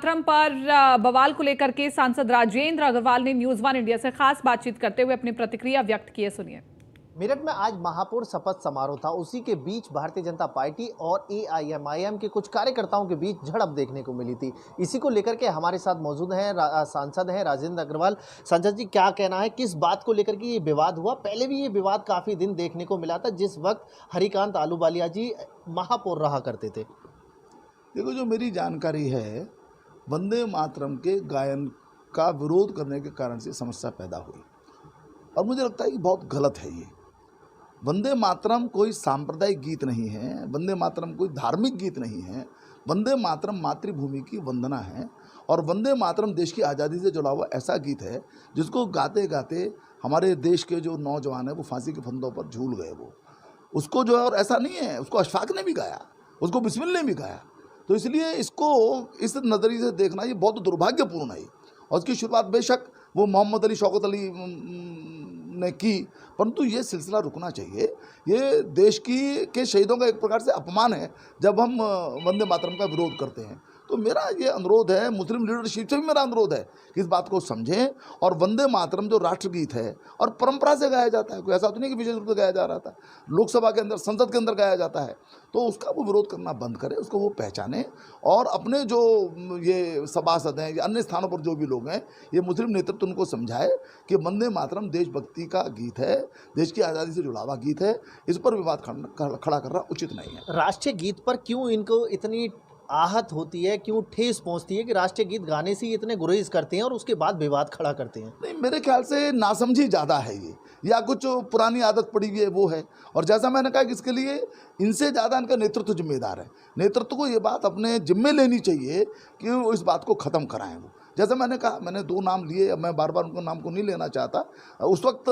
मातरम पर बवाल को लेकर के सांसद राजेंद्र अग्रवाल ने न्यूज वन इंडिया से खास बातचीत करते हुए अपनी प्रतिक्रिया व्यक्त की है। सुनिए। मेरठ में आज महापौर शपथ समारोह था। उसी के बीच भारतीय जनता पार्टी और एआईएमआईएम के कुछ कार्यकर्ताओं के बीच झड़प देखने को मिली थी। इसी को लेकर के हमारे साथ मौजूद हैं सांसद हैं राजेंद्र अग्रवाल। सांसद जी, क्या कहना है, किस बात को लेकर के ये विवाद हुआ? पहले भी ये विवाद काफी दिन देखने को मिला था जिस वक्त हरिकांत आलूवालिया जी महापौर रहा करते थे। देखो, जो मेरी जानकारी है, वंदे मातरम के गायन का विरोध करने के कारण से समस्या पैदा हुई और मुझे लगता है कि बहुत गलत है ये। वंदे मातरम कोई सांप्रदायिक गीत नहीं है, वंदे मातरम कोई धार्मिक गीत नहीं है। वंदे मातरम मातृभूमि की वंदना है और वंदे मातरम देश की आज़ादी से जुड़ा हुआ ऐसा गीत है जिसको गाते गाते हमारे देश के जो नौजवान हैं वो फांसी के फंदों पर झूल गए। वो उसको जो है, और ऐसा नहीं है, उसको अशफाक ने भी गाया, उसको बिस्मिल ने भी गाया। तो इसलिए इसको इस नज़रिए से देखना ये बहुत दुर्भाग्यपूर्ण है। और उसकी शुरुआत बेशक वो मोहम्मद अली, शौकत अली ने की, परंतु ये सिलसिला रुकना चाहिए। ये देश के शहीदों का एक प्रकार से अपमान है जब हम वंदे मातरम का विरोध करते हैं। तो मेरा ये अनुरोध है, मुस्लिम लीडरशिप से भी मेरा अनुरोध है कि इस बात को समझें। और वंदे मातरम जो राष्ट्रगीत है और परंपरा से गाया जाता है, कोई ऐसा तो नहीं कि विशेष रूप से गाया जा रहा था, लोकसभा के अंदर, संसद के अंदर गाया जाता है, तो उसका वो विरोध करना बंद करें, उसको वो पहचाने। और अपने जो ये सभासद हैं या अन्य स्थानों पर जो भी लोग हैं, ये मुस्लिम नेतृत्व उनको समझाए कि वंदे मातरम देशभक्ति का गीत है, देश की आज़ादी से जुड़ा हुआ गीत है, इस पर विवाद खड़ा करना उचित नहीं है। राष्ट्रीय गीत पर क्यों इनको इतनी आहत होती है, क्यों ठेस पहुंचती है कि राष्ट्रीय गीत गाने से ही इतने गुरेज करते हैं और उसके बाद विवाद खड़ा करते हैं? नहीं, मेरे ख्याल से नासमझी ज़्यादा है ये, या कुछ पुरानी आदत पड़ी हुई है वो है। और जैसा मैंने कहा कि इसके लिए इनसे ज़्यादा इनका नेतृत्व जिम्मेदार है। नेतृत्व को ये बात अपने जिम्मे लेनी चाहिए कि वो इस बात को ख़त्म कराएं। वो जैसा मैंने कहा, मैंने 2 नाम लिए, मैं बार बार उनके नाम को नहीं लेना चाहता। उस वक्त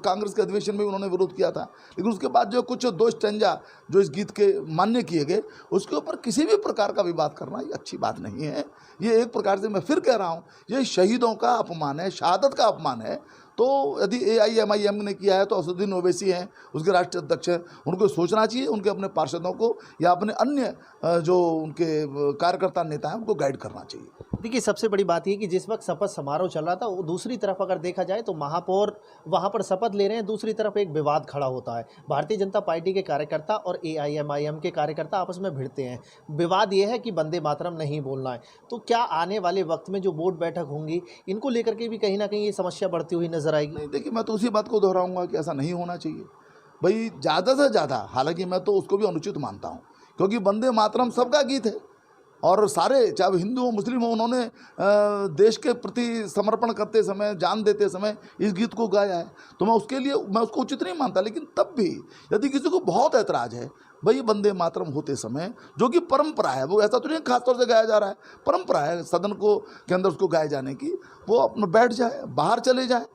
कांग्रेस के अधिवेशन में उन्होंने विरोध किया था, लेकिन उसके बाद जो कुछ 2 स्टैंजा जो इस गीत के मान्य किए गए, उसके ऊपर किसी भी प्रकार का विवाद करना ये अच्छी बात नहीं है। ये एक प्रकार से, मैं फिर कह रहा हूँ, ये शहीदों का अपमान है, शहादत का अपमान है। तो यदि एआईएमआईएम ने किया है तो असदुद्दीन ओवैसी हैं, उसके राष्ट्रीय अध्यक्ष हैं, उनको सोचना चाहिए, उनके अपने पार्षदों को या अपने अन्य जो उनके कार्यकर्ता नेता हैं उनको गाइड करना चाहिए। देखिए, सबसे बड़ी बात ये कि जिस वक्त शपथ समारोह चल रहा था, वो दूसरी तरफ अगर देखा जाए तो महापौर वहाँ पर शपथ ले रहे हैं, दूसरी तरफ एक विवाद खड़ा होता है। भारतीय जनता पार्टी के कार्यकर्ता और एआईएमआईएम के कार्यकर्ता आपस में भिड़ते हैं। विवाद ये है कि वंदे मातरम नहीं बोलना है। तो क्या आने वाले वक्त में जो बोर्ड बैठक होंगी, इनको लेकर के भी कहीं ना कहीं ये समस्या बढ़ती हुई नजर आएगी? नहीं, देखिए, मैं तो उसी बात को दोहराऊंगा कि ऐसा नहीं होना चाहिए भाई, ज़्यादा से ज़्यादा। हालांकि मैं तो उसको भी अनुचित मानता हूँ, क्योंकि वंदे मातरम सबका गीत है और सारे, चाहे हिंदू हो मुस्लिम हो, उन्होंने देश के प्रति समर्पण करते समय, जान देते समय इस गीत को गाया है। तो मैं उसको उचित नहीं मानता। लेकिन तब भी यदि किसी को बहुत ऐतराज़ है भाई वंदे मातरम होते समय, जो कि परंपरा है, वो ऐसा तो नहीं खासतौर से गाया जा रहा है, परंपरा है सदन को के अंदर उसको गाए जाने की, वो अपना बैठ जाए, बाहर चले जाए।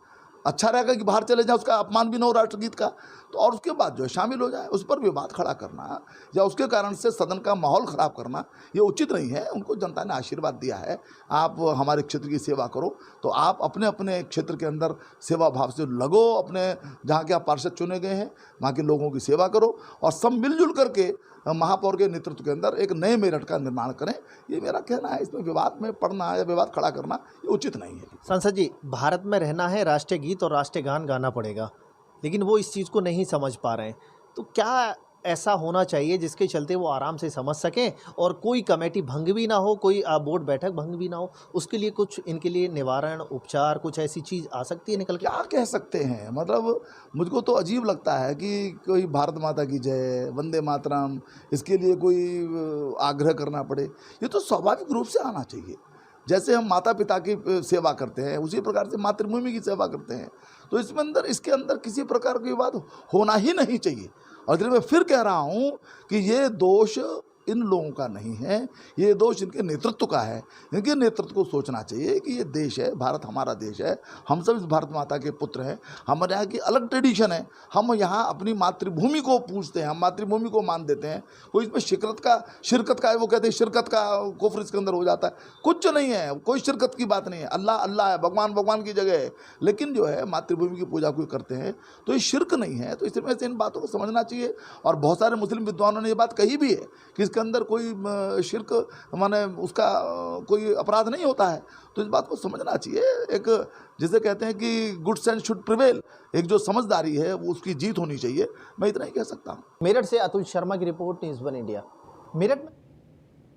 अच्छा रहेगा कि बाहर चले जाए, उसका अपमान भी ना हो राष्ट्रगीत का। तो और उसके बाद जो है शामिल हो जाए। उस पर विवाद खड़ा करना या उसके कारण से सदन का माहौल ख़राब करना ये उचित नहीं है। उनको जनता ने आशीर्वाद दिया है, आप हमारे क्षेत्र की सेवा करो, तो आप अपने अपने क्षेत्र के अंदर सेवा भाव से लगो। अपने जहाँ के आप पार्षद चुने गए हैं, वहाँ के लोगों की सेवा करो और सब मिलजुल करके महापौर के नेतृत्व के अंदर एक नए मेरठ का निर्माण करें। ये मेरा कहना है। इसमें विवाद में पड़ना या विवाद खड़ा करना ये उचित नहीं है। सांसद जी, भारत में रहना है, राष्ट्रीय गीत और राष्ट्रीय गान गाना पड़ेगा, लेकिन वो इस चीज़ को नहीं समझ पा रहे हैं। तो क्या ऐसा होना चाहिए जिसके चलते वो आराम से समझ सकें और कोई कमेटी भंग भी ना हो, कोई बोर्ड बैठक भंग भी ना हो? उसके लिए कुछ इनके लिए निवारण उपचार, कुछ ऐसी चीज़ आ सकती है निकल के? क्या कह सकते हैं, मतलब मुझको तो अजीब लगता है कि कोई भारत माता की जय, वंदे मातरम, इसके लिए कोई आग्रह करना पड़े। ये तो स्वाभाविक रूप से आना चाहिए। जैसे हम माता पिता की सेवा करते हैं, उसी प्रकार से मातृभूमि की सेवा करते हैं। तो इसके अंदर किसी प्रकार का विवाद होना ही नहीं चाहिए। और इसलिए मैं फिर कह रहा हूँ कि ये दोष इन लोगों का नहीं है, ये दोष इनके नेतृत्व का है। इनके नेतृत्व को सोचना चाहिए कि ये देश है, भारत हमारा देश है, हम सब इस भारत माता के पुत्र हैं, हमारे यहाँ की अलग ट्रेडिशन है, हम यहाँ अपनी मातृभूमि को पूजते हैं, हम मातृभूमि को मान देते हैं। कोई इसमें शिरकत का है, वो कहते हैं शिरकत का कुफ्र इसके अंदर हो जाता है। कुछ नहीं है, कोई शिरकत की बात नहीं है। अल्लाह अल्लाह है, भगवान भगवान की जगह है, लेकिन जो है मातृभूमि की पूजा कोई करते हैं तो ये शिरक नहीं है। तो इसमें से इन बातों को समझना चाहिए। और बहुत सारे मुस्लिम विद्वानों ने ये बात कही भी है कि इसका उसके अंदर कोई शिर्क माने उसका कोई अपराध नहीं होता है। तो इस बात को समझना चाहिए। एक जिसे कहते हैं कि गुड सेंस शुड प्रिवेल, एक जो समझदारी है वो उसकी जीत होनी चाहिए। मैं इतना ही कह सकता हूँ। मेरठ से अतुल शर्मा की रिपोर्ट, न्यूज़ 1 इंडिया। मेरठ में